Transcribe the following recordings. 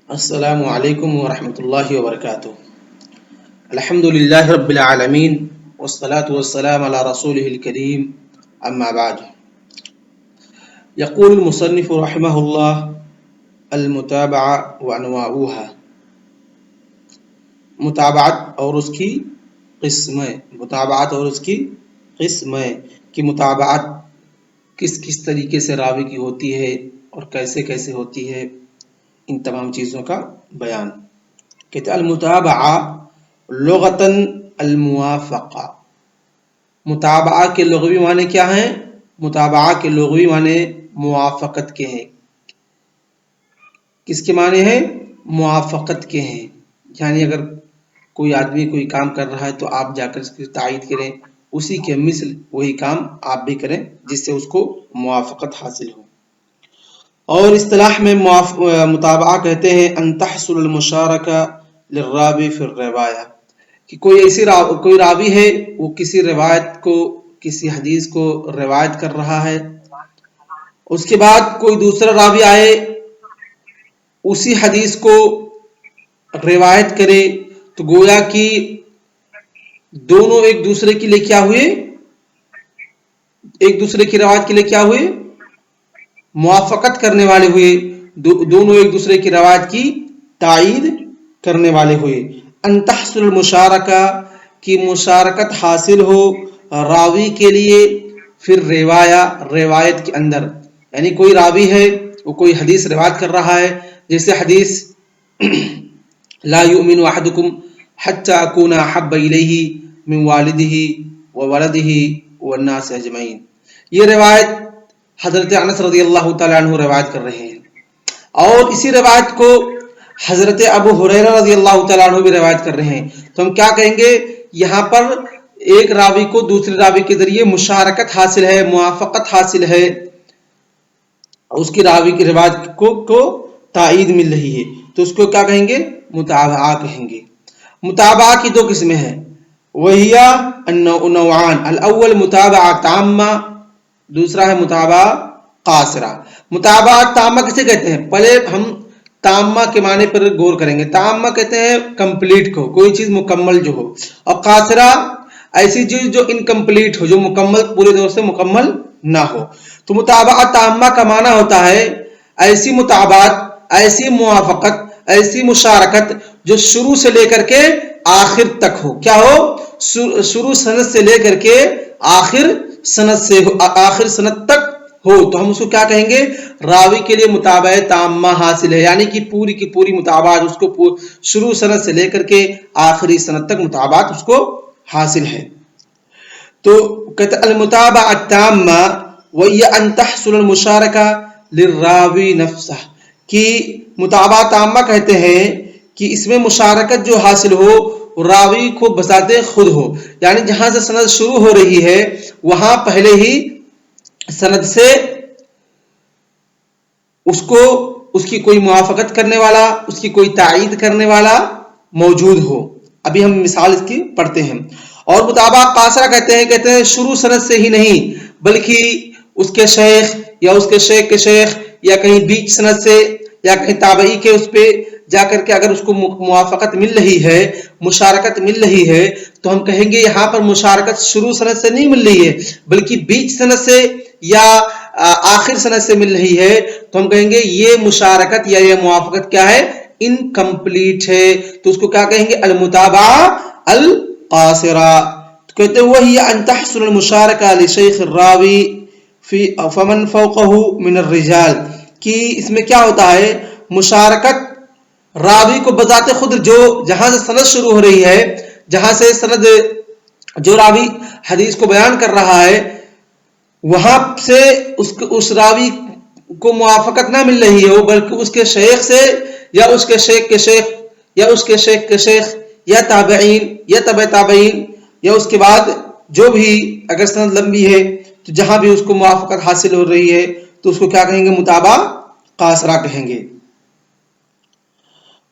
السلام علیکم ورحمۃ اللہ وبرکاتہ۔ الحمد للہ رب العالمین والصلاة والسلام علی رسولہ الکریم، اما بعد۔ یقول المصنف رحمہ اللہ: المتابعہ وانواعها، متابعت اور اس کی قسمیں، متابعت اور اس کی قسمیں کہ متابعت کس کس طریقے سے راوی کی ہوتی ہے اور کیسے کیسے ہوتی ہے، ان تمام چیزوں کا بیان۔ کہتے المتابعہ لغتاً الموافقہ، متابعہ کے لغوی معنی کیا ہیں؟ متابعہ کے لغوی معنی موافقت کے ہیں۔ کس کے معنی ہیں؟ موافقت کے ہیں، یعنی اگر کوئی آدمی کوئی کام کر رہا ہے تو آپ جا کر اس کی تائید کریں، اسی کے مثل وہی کام آپ بھی کریں جس سے اس کو موافقت حاصل ہو۔ اور اصطلاح میں متابعہ کہتے ہیں ان تحصل المشارکہ للراوی فی الروایہ، کہ کوئی راوی ہے، وہ کسی روایت کو، کسی حدیث کو روایت کر رہا ہے، اس کے بعد کوئی دوسرا راوی آئے اسی حدیث کو روایت کرے، تو گویا کہ دونوں ایک دوسرے کے لیے کیا ہوئے؟ ایک دوسرے کی روایت کے لیے کیا ہوئے؟ موافقت کرنے والے ہوئے، دونوں ایک دوسرے کی روایت کی تائید کرنے والے ہوئے۔ ان تحصل المشارکہ، کی مشارکت حاصل ہو راوی کے لیے، پھر روایت کے اندر، یعنی کوئی راوی ہے، وہ کوئی حدیث روایت کر رہا ہے، جیسے حدیث لا یؤمن احدکم حتی اکون احب الیہ من والدہ وولدہ والناس اجمعین، یہ روایت حضرت انس رضی اللہ تعالیٰ عنہ روایت کر رہے ہیں، اور اسی روایت کو حضرت ابو ہریرہ رضی اللہ تعالیٰ عنہ بھی روایت کر رہے ہیں۔ تو ہم کیا کہیں گے؟ یہاں پر ایک راوی کو دوسرے راوی کے ذریعے مشارکت حاصل ہے، موافقت حاصل ہے، اس کی راوی کی روایت کو تائید مل رہی ہے، تو اس کو کیا کہیں گے؟ متابعہ کہیں گے۔ متابعہ کی دو قسمیں ہیں، وہیا نوعان، الاول متابعہ تامہ، دوسرا ہے متابعہ قاصرہ۔ متابعہ تامہ کسے کہتے ہیں؟ پہلے ہم تامہ کے معنی پر غور کریں گے۔ تامہ کہتے ہیں کمپلیٹ کو، کوئی چیز مکمل جو ہو، اور قاصرہ ایسی چیز جو انکمپلیٹ ہو، جو مکمل پورے طور سے مکمل نہ ہو۔ تو متابعہ تامہ کا معنی ہوتا ہے ایسی متابعت، ایسی موافقت، ایسی مشارکت جو شروع سے لے کر کے آخر تک ہو۔ کیا ہو؟ شروع سند سے لے کر کے آخر سند تک ہو، تو ہم اس کو کیا کہیں گے؟ راوی کے لیے متابعہ تامہ حاصل ہے، یعنی کہ پوری کی پوری متابعت اس کو شروع سند سے لے کر کے آخری سند تک متابعت اس کو حاصل ہے۔ تو کہتے المتابعہ التامہ وہی ان تحصل المشارکہ للراوی نفسہ، کہ متابعہ تامہ کہتے ہیں کہ اس میں مشارکت جو حاصل ہو راوی کو بذات خود ہو، یعنی جہاں سے سند شروع ہو رہی ہے وہاں پہلے ہی سند سے اس کی کوئی موافقت کرنے والا، اس کی کوئی تائید کرنے والا موجود ہو۔ ابھی ہم مثال اس کی پڑھتے ہیں۔ اور متابعہ قاصرہ کہتے ہیں شروع سند سے ہی نہیں بلکہ اس کے شیخ یا اس کے شیخ کے شیخ یا کہیں بیچ سند سے یا کہیں تابعی کے اس پہ جا کر کے اگر اس کو موافقت مل رہی ہے، مشارکت مل رہی ہے، تو ہم کہیں گے یہاں پر مشارکت شروع سند سے نہیں مل رہی ہے بلکہ بیچ سند سے یا آخر سند سے مل رہی ہے، تو ہم کہیں گے یہ مشارکت یا یہ موافقت کیا ہے؟ انکمپلیٹ ہے، تو اس کو کیا کہیں گے؟ المتابعہ القاصرہ۔ کہتے ہیں وہی ان تحصل المشارکہ لشیخ الراوی فمن فوقہ من الرجال، کہ اس میں کیا ہوتا ہے؟ مشارکت راوی کو بذات خود، جو جہاں سے سند شروع ہو رہی ہے، جہاں سے سند جو راوی حدیث کو بیان کر رہا ہے وہاں سے اس راوی کو موافقت نہ مل رہی ہو بلکہ اس کے شیخ سے یا اس کے شیخ کے شیخ یا اس کے شیخ کے شیخ یا تابعین یا تبع تابعین یا اس کے بعد جو بھی اگر سند لمبی ہے تو جہاں بھی اس کو موافقت حاصل ہو رہی ہے تو اس کو کیا کہیں گے؟ متابعہ قاصرہ کہیں گے۔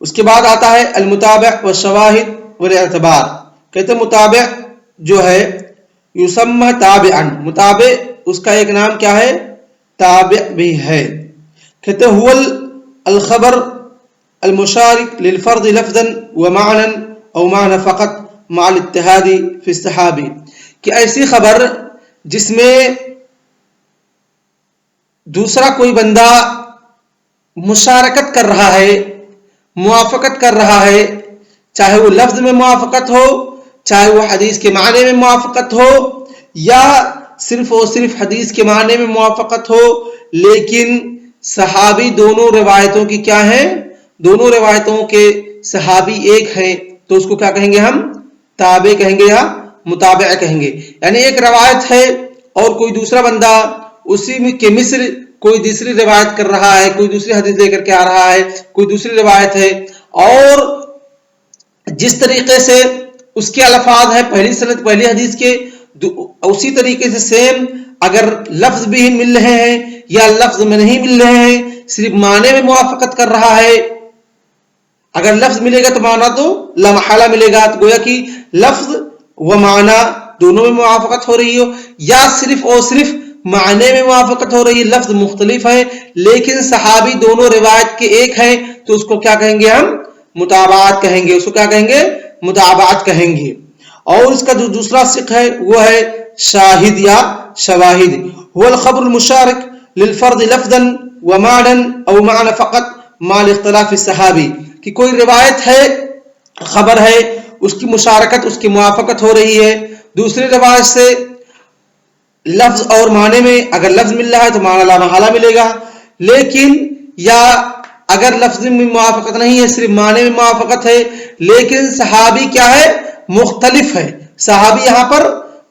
اس کے بعد آتا ہے المتابع والشواہد والاعتبار۔ کہتے ہیں متابع جو ہے یسمى تابعا، متابع اس کا ایک نام کیا ہے؟ تابع بھی ہے۔ کہتے ہیں هو الخبر المشارك للفرد لفظا ومعنى او معنى فقط مع الاتحاد في الصحابي، کہ ایسی خبر جس میں دوسرا کوئی بندہ مشارکت کر رہا ہے، موافقت کر رہا ہے، چاہے وہ لفظ میں موافقت ہو، چاہے وہ حدیث کے معنی میں موافقت ہو، یا صرف اور صرف حدیث کے معنی میں موافقت ہو، لیکن صحابی دونوں روایتوں کی کیا ہیں، دونوں روایتوں کے صحابی ایک ہیں، تو اس کو کیا کہیں گے ہم؟ تابع کہیں گے یا متابع کہیں گے. یعنی ایک روایت ہے اور کوئی دوسرا بندہ اسی میں کے مثل کوئی دوسری روایت کر رہا ہے، کوئی دوسری حدیث لے کر کے آ رہا ہے، کوئی دوسری روایت ہے، اور جس طریقے سے اس کے الفاظ ہیں پہلی سند پہلی حدیث کے، اسی طریقے سے سیم اگر لفظ بھی مل رہے ہیں یا لفظ میں نہیں مل رہے ہیں، صرف معنی میں موافقت کر رہا ہے. اگر لفظ ملے گا تو معنی تو لا محالہ ملے گا، تو گویا کہ لفظ و معنی دونوں میں موافقت ہو رہی ہو، یا صرف اور صرف معنی میں موافقت ہو رہی ہے، لفظ مختلف ہے لیکن صحابی دونوں روایت کے ایک ہیں، تو اس کو کیا کہیں گے ہم؟ متابعات کہیں گے. اس کو کیا کہیں گے؟ متابعات کہیں گے. اور اس کا جو دوسرا سکھ ہے وہ ہے شاہد یا شواہد. هو الخبر المشارك للفرد لفظا ومعنى او معنى فقط مع الاختلاف الصحابي، کہ کوئی روایت ہے، خبر ہے، اس کی مشارکت اس کی موافقت ہو رہی ہے دوسری روایت سے لفظ اور معنی میں. اگر لفظ مل رہا ہے تو معنی لا محالہ ملے گا، لیکن یا اگر لفظ میں موافقت نہیں ہے صرف معنی میں موافقت ہے، لیکن صحابی کیا ہے؟ مختلف ہے. صحابی یہاں پر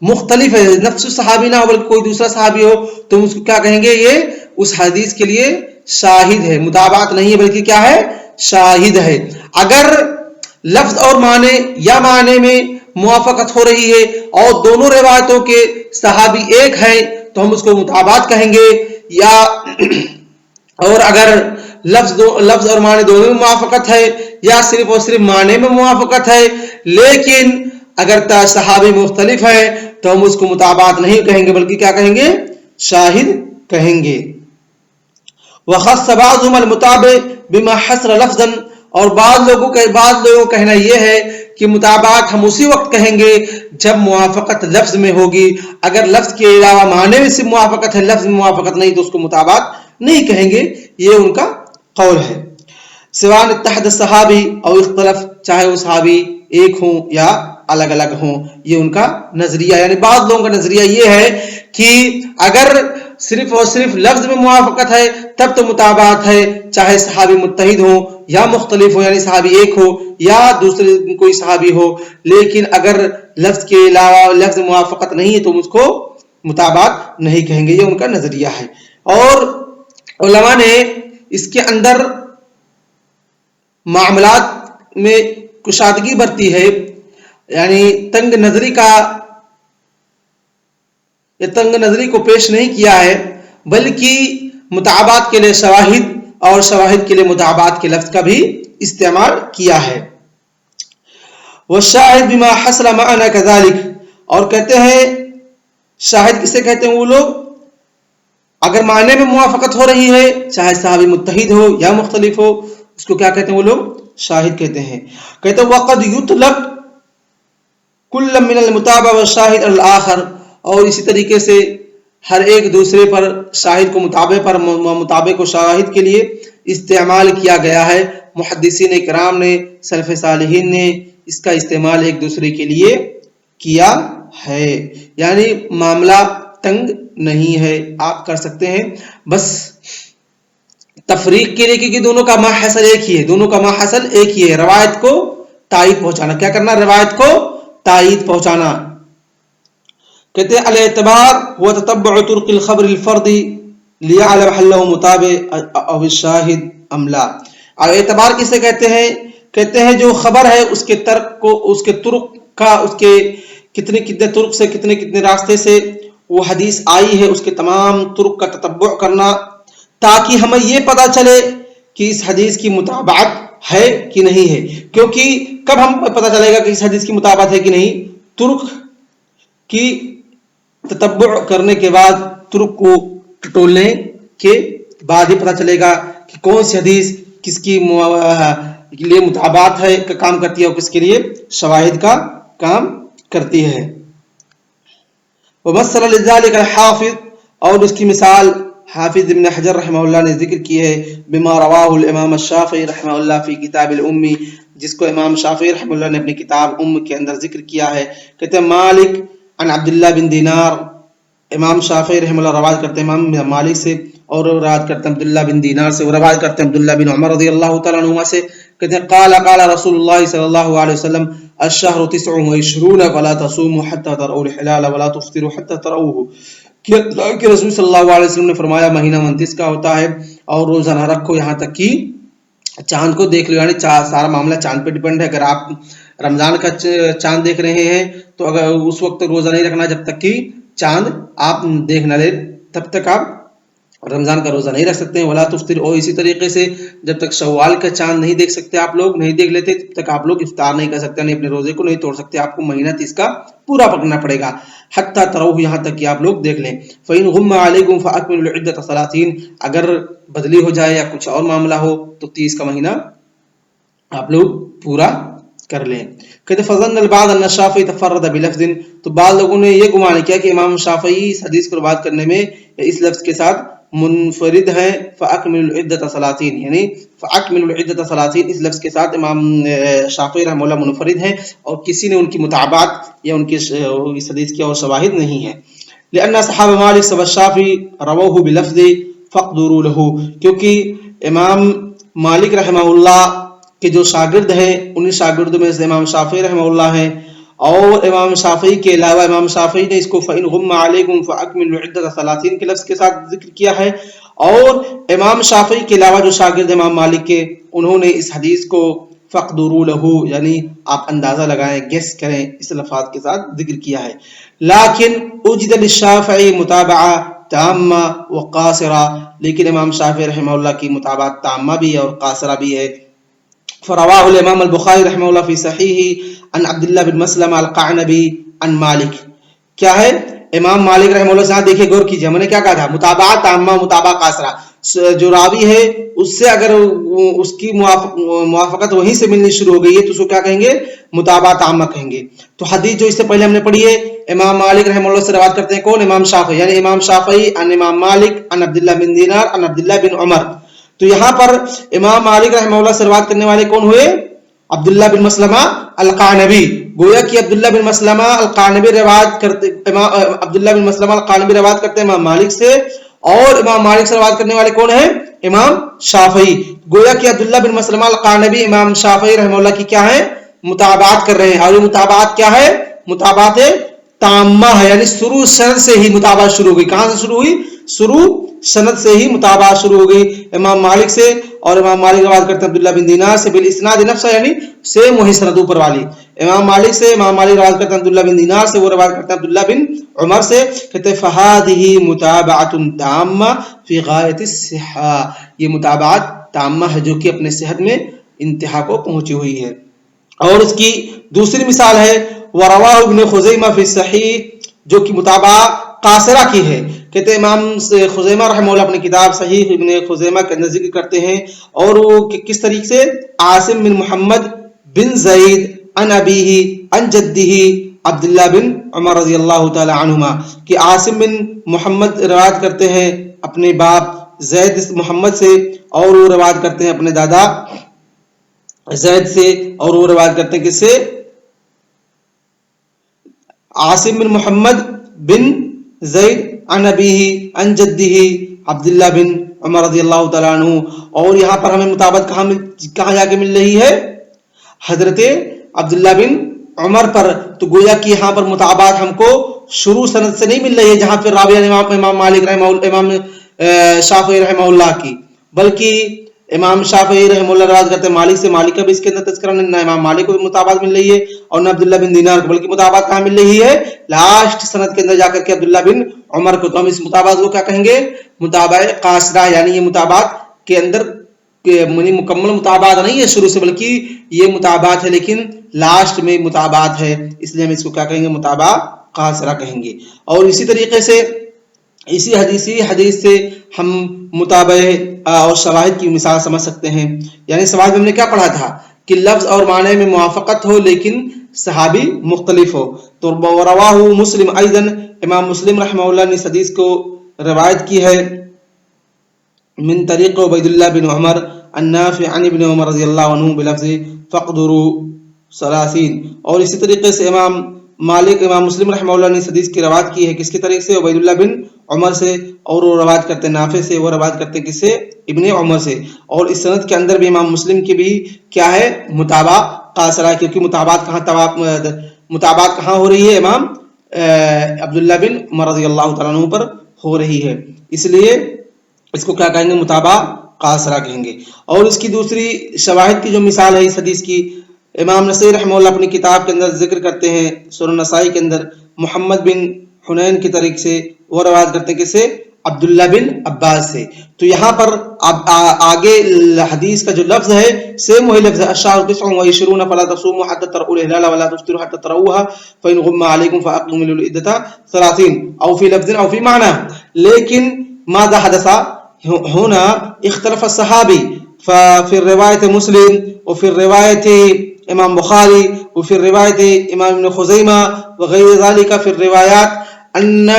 مختلف ہے، نفس صحابی نہ ہو بلکہ کوئی دوسرا صحابی ہو، تو اس کو کیا کہیں گے؟ یہ اس حدیث کے لیے شاہد ہے، متابعت نہیں ہے بلکہ کیا ہے؟ شاہد ہے. اگر لفظ اور معنی یا معنی میں موافقت ہو رہی ہے اور دونوں روایتوں کے صحابی ایک ہیں تو ہم اس کو متابعت کہیں گے. یا اور اگر لفظ اور معنی دونوں میں موافقت ہے یا صرف اور صرف معنی میں موافقت ہے لیکن اگر صحابی مختلف ہے تو ہم اس کو متابعت نہیں کہیں گے بلکہ کیا کہیں گے؟ شاہد کہیں گے. وخص بعضهم المتابع بما حصر لفظا، اور بعض لوگوں کا کہنا یہ ہے کہ متابعت ہم اسی وقت کہیں گے جب موافقت لفظ میں ہوگی. اگر لفظ کے علاوہ معنی میں صرف موافقت ہے، لفظ میں موافقت نہیں، تو اس کو متابعت نہیں کہیں گے. یہ ان کا قول ہے. سواء اتحد الصحابی او اختلف، چاہے وہ صحابی ایک ہوں یا الگ الگ ہوں، یہ ان کا نظریہ. یعنی بعض لوگوں کا نظریہ یہ ہے کہ اگر صرف اور صرف لفظ میں موافقت ہے تب تو متابعت ہے، چاہے صحابی متحد ہو یا مختلف ہو، یعنی صحابی ایک ہو یا دوسرے کوئی صحابی ہو. لیکن اگر لفظ کے علاوہ لفظ موافقت نہیں ہے تو اس کو متابعت نہیں کہیں گے. یہ ان کا نظریہ ہے. اور علماء نے اس کے اندر معاملات میں کشادگی برتی ہے، یعنی تنگ نظری کو پیش نہیں کیا ہے بلکہ متابعت کے لیے شواہد اور شواہد کے لیے متابعت کے لفظ کا بھی استعمال کیا ہے. والشاہد بما حصل معنی كذلك، اور کہتے ہیں شاہد کسے کہتے ہیں؟ وہ لوگ اگر معنی میں موافقت ہو رہی ہے چاہے صحابی متحد ہو یا مختلف ہو، اس کو کیا کہتے ہیں؟ وہ لوگ شاہد کہتے ہیں. کہتے ہیں وقد يطلق كل من المتابع والشاهد الاخر، اور اسی طریقے سے ہر ایک دوسرے پر شاہد کو متابع کو شاہد کے لیے استعمال کیا گیا ہے. محدثین کرام نے، سلف صالحین نے اس کا استعمال ایک دوسرے کے لیے کیا ہے. یعنی معاملہ تنگ نہیں ہے، آپ کر سکتے ہیں. بس تفریق کے لیے کیونکہ دونوں کا ماحصل ایک ہی ہے، روایت کو تائید پہنچانا. کیا کرنا؟ روایت کو تائید پہنچانا. کہتے ہیں الاعتبار هو تتبع طرق الخبر الفردی لیعلم هل له متابع او الشاہد ام لا. اور اعتبار کسے کہتے ہیں؟ کہتے ہیں جو خبر ہے اس کے طرق کا، اس کے کتنے طرق سے کتنے راستے سے وہ حدیث آئی ہے، اس کے تمام طرق کا تتبع کرنا تاکہ ہمیں یہ پتا چلے کہ اس حدیث کی مطابقت ہے کہ نہیں ہے. کیونکہ کب ہم پتا چلے گا کہ اس حدیث کی مطابقت ہے کہ نہیں؟ طرق کی تتبع کرنے کے بعد، طرق کو ٹٹولنے کے بعد ہی پتا چلے گا کہ کون سی حدیث کس کی لیے مطابعت ہے کا کام کرتی ہے اور کس کے لیے شواہد کا کام کرتی ہے. ومثل لذلك الحافظ، اور اس کی مثال حافظ ابن حجر رحمہ اللہ نے ذکر کی ہے بما رواہ الامام الشافعی رحمہ اللہ فی کتاب الام، جس کو امام شافعی رحمہ اللہ نے اپنی کتاب ام کے اندر ذکر کیا ہے. کہتے ہیں مالک عن عبداللہ بن دینار، امام شافعی رحمہ اللہ روایت کرتے ہیں امام مالک سے، اور روایت کرتے ہیں عبداللہ بن دینار سے، روایت کرتے ہیں عبداللہ بن عمر رضی اللہ تعالیٰ عنہما سے. کہتے ہیں قال رسول اللہ صلی اللہ علیہ وسلم الشہر 29 فلا تصوموا حتى تروا الحلال ولا تفطروا حتى تروه، کہ رسول صلی اللہ علیہ وسلم نے فرمایا مہینہ 29 کا ہوتا ہے اور روزہ نہ رکھو یہاں تک کہ چاند کو دیکھ لو. یعنی سارا معاملہ چاند پہ ڈیپینڈ ہے. اگر آپ رمضان کا چاند دیکھ رہے ہیں تو اگر اس وقت روزہ نہیں رکھنا جب تک کہ چاند آپ دیکھ نہ لے، تب تک آپ رمضان کا روزہ نہیں رکھ سکتے ہیں. ولا تفطر، اور اسی طریقے سے جب تک شوال کا چاند نہیں دیکھ سکتے آپ لوگ نہیں دیکھ لیتے تب تک آپ لوگ افطار نہیں کر سکتے، نہیں اپنے روزے کو نہیں توڑ سکتے. آپ کو مہینہ 30 کا پورا پکڑنا پڑے گا حتی تروہ، یہاں تک کہ آپ لوگ دیکھ لیں. فإن غم علیکم فأکملوا العدۃ 30، اگر بدلی ہو جائے یا کچھ اور معاملہ ہو تو 30 کا مہینہ آپ لوگ پورا کر لیں. کہتے فظن البعض ان الشافعی تفرد بلفظ، تو بعض لوگوں نے یہ گمان کیا کہ امام شافعی اس حدیث کو روایت کرنے میں اس لفظ کے ساتھ منفرد ہے. فأکملوا العدۃ 30، یعنی فأکملوا العدۃ 30 اس لفظ کے ساتھ امام شافعی رحمہ اللہ منفرد ہیں اور کسی نے ان کی متابعت یا ان کی اس حدیث کی اور شواہد نہیں ہے. لأن اصحاب مالک سب الشافعی رووہ بلفظ فاقدروا له، کیونکہ امام مالک رحمہ اللہ کے جو شاگرد ہیں انہیں شاگردوں میں سے امام شافعی رحمہ اللہ ہیں، اور امام شافعی کے علاوہ امام شافعی نے اس کو فإن غم علیکم فأکملوا العدۃ 30 کے لفظ کے ساتھ ذکر کیا ہے، اور امام شافعی کے علاوہ جو شاگرد امام مالک کے انہوں نے اس حدیث کو فقدروا له، یعنی آپ اندازہ لگائیں گیس کریں اس لفظ کے ساتھ ذکر کیا ہے. لیکن وجد للشافعی متابعہ تامہ و قاصرہ، لیکن امام شافعی رحمہ اللہ کی متابعت تامہ بھی ہے اور قاصرہ بھی ہے. فرواہ الامام البخاری رحمہ اللہ فی صحیح عن عبداللہ بن مسلمہ القعنبی عن مالک. کیا ہے امام مالک رحمہ اللہ سے، دیکھیں غور کیجیے، میں نے کیا کہا تھا متابعت تامہ متابعہ قاصرہ. جو راوی ہے اس سے اگر اس کی موافقت وہیں سے ملنی شروع ہو گئی ہے تو اس کو کیا کہیں گے متابعت عامہ کہیں گے. تو حدیث جو اس سے پہلے ہم نے پڑھی ہے امام مالک رحمہ اللہ سے روایت کرتے ہیں کون؟ امام شافعی، یعنی امام شافعی عن امام مالک عن عبداللہ بن دینار عن عبداللہ بن عمر. تو یہاں پر امام مالک رحمہ اللہ سے روایت کرنے والے کون ہوئے؟ عبداللہ بن مسلمہ القعنبی. گویا کہ عبداللہ بن مسلمہ القعنبی روایت کرتے عبداللہ بن مسلمہ القعنبی روایت کرتے ہیں امام مالک سے، اور امام مالک سے روایت کرنے والے کون ہیں؟ امام شافعی. گویا کہ عبداللہ بن مسلمہ القعنبی امام شافعی رحمہ اللہ کی کیا ہے متابعت کر رہے ہیں، اور یہ متابعت کیا ہے؟ متابعت تامہ ہے، یعنی شروع سند سے ہی متابعت شروع ہو گئی. کہاں سے شروع ہوئی؟ شروع سند سے ہی متابعت شروع ہو گئی امام مالک سے، اور امام مالک روایت کرتے ہیں عبداللہ بن دینار سے بالاسناد نفسہ، یعنی سیم وہی سند اوپر والی. امام مالک سے امام مالک روایت کرتے ہیں عبداللہ بن دینار سے، وہ روایت کرتے ہیں عبداللہ بن عمر سے. کہتے ہیں فہذہ متابعۃ تامہ فی غایۃ الصحہ، یہ متابعت تامہ ہے جو کہ اپنے صحت میں انتہا کو پہنچی ہوئی ہے. اور اس کی دوسری مثال ہے ورواه ابن خزیمہ فی الصحیح، جو کہ متابعہ قاصرہ کی ہے. کہتے ہیں امام خزیمہ رحمہ اللہ اپنی کتاب صحیح ابن خزیمہ کے اندر ذکر کرتے ہیں، اور وہ کس طریقے سے عاصم بن محمد بن زید عن ابیہ عن جدہ عبداللہ بن عمر رضی اللہ تعالی عنہما، کہ عاصم بن محمد روایت کرتے ہیں اپنے باپ زید محمد سے، اور وہ روایت کرتے ہیں اپنے دادا زید سے، اور وہ روایت کرتے ہیں کس سے؟ عاصم بن محمد بن زید عن ابیہ عن جدہ عبداللہ بن عمر رضی اللہ تعالیٰ عنہ. اور یہاں پر ہمیں مطابقت کہاں جا کے مل رہی ہے؟ حضرت عبداللہ بن عمر پر. تو گویا کہ یہاں پر مطابقت ہم کو شروع سند سے نہیں مل رہی ہے جہاں پھر راوی امام مالک رحمہ امام شافعی رحمہ اللہ کی، بلکہ امام شافعی رحمہ اللہ روایت کرتے ہیں مالک سے، مالک کا بھی اس کے اندر تذکرہ نہ امام مالک کو مطابقت مل رہی ہے اور نہ عبداللہ بن دینار کو، بلکہ مطابقت کہاں مل رہی ہے؟ لاسٹ سند کے اندر جا کر کے عبداللہ بن عمر کو. تو ہم اس مطابقت کو کیا کہیں گے؟ مطابقت قاصرہ، یعنی یہ مطابقت کے اندر مکمل مطابقت نہیں ہے شروع سے، بلکہ یہ مطابقت ہے لیکن لاسٹ میں مطابقت ہے، اس لیے ہم اس کو کیا کہیں گے؟ مطابقت قاصرہ کہیں گے. اور اسی طریقے سے اسی حدیث سے ہم مطابع اور شواہد کی مثال سمجھ سکتے ہیں. یعنی سوال میں ہم نے کیا پڑھا تھا کہ لفظ اور معنی میں موافقت ہو لیکن صحابی مختلف ہو. تو رواہ مسلم ایضا، امام مسلم رحمہ اللہ نے اس حدیث کو روایت کی ہے من طریق عبید اللہ بن عمر النافع عن ابن عمر رضی اللہ عنہ بلفظ فقدروا ثلاثین. اور اسی طریقے سے امام مسلم رحمہ اللہ نے اس حدیث کی روایت کی ہے کس کے طریق سے؟ عبید اللہ بن عمر سے، اور وہ روایت کرتے نافع سے، وہ روایت کرتے کس سے؟ ابن عمر سے. اور اس سند کے اندر بھی امام مسلم کی بھی کیا ہے؟ متابعہ قاصرہ، کیونکہ متابعات کہاں ہو رہی ہے؟ امام عبداللہ بن عمر رضی اللہ تعالیٰ عنہ پر ہو رہی ہے، اس لیے اس کو کیا کہیں گے؟ متابعہ قاصرہ کہیں گے. اور اس کی دوسری شواہد کی جو مثال ہے اس حدیث کی، امام نسائی رحمہ اللہ اپنی کتاب کے اندر ذکر کرتے ہیں سنن نسائی کے اندر محمد بن حنین کی طریق سے، وہ روایت کرتے ہیں کس سے؟ عبداللہ بن عباس سے. تو یہاں پر آگے حدیث کا جو لفظ ہے سیم وہی لفظ ہے الشهر 29 فلا تصوموا حتى ترؤوا الهلال ولا تفطروا حتى تروها فإن غم عليكم فأكملوا العدة 30 أو في لفظ أو في معنى. لیکن ماذا حدث هنا؟ اختلف الصحابي ففي الرواية مسلم وفي الرواية امام بخاری وفي الرواية امام ابن خزیمہ وغير ذلك في الروايات ان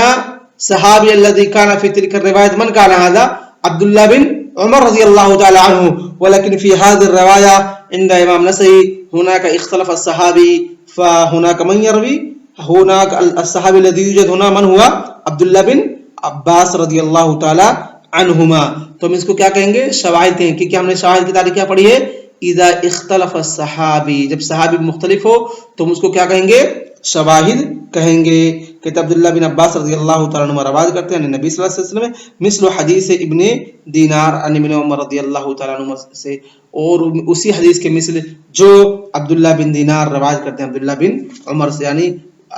صحابي الذي كان في تلك الرواية من كان هذا؟ عبد الله بن عمر رضي الله تعالى عنه. ولكن في هذه الرواية عند امام نسائی هناك اختلف الصحابي، فهناك من يروي هناك الصحابي الذي يوجد هنا من هو؟ عبد الله بن عباس رضی اللہ تعالی عنہما. تو ہم اس کو کیا کہیں گے؟ شواہد کہیں گے، کیونکہ ہم نے شواہد کی تعریف کیا پڑھی ہے؟ اذا اختلف الصحابی، جب صحابی مختلف ہو تو ہم اس کو کیا کہیں گے؟ شواہد کہیں گے. کہ عبداللہ بن عباس رضی اللہ تعالیٰ عنہ روایت کرتے ہیں نبی صلی اللہ علیہ وسلم مثل حدیث ابن دینار عن ابن عمر رضی اللہ تعالیٰ عنہ سے، اور اسی حدیث کے مثل جو عبداللہ بن دینار روایت کرتے ہیں عبداللہ بن عمر سے، یعنی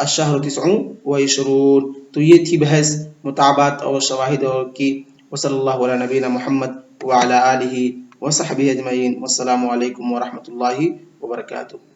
الشهر 29. تو یہ تھی بحث متابعت اور شواہد اور کی. وصلی اللہ علی نبینا محمد وعلی آلہ وصحبہ اجمعین. والسلام علیکم ورحمۃ اللہ وبرکاتہ.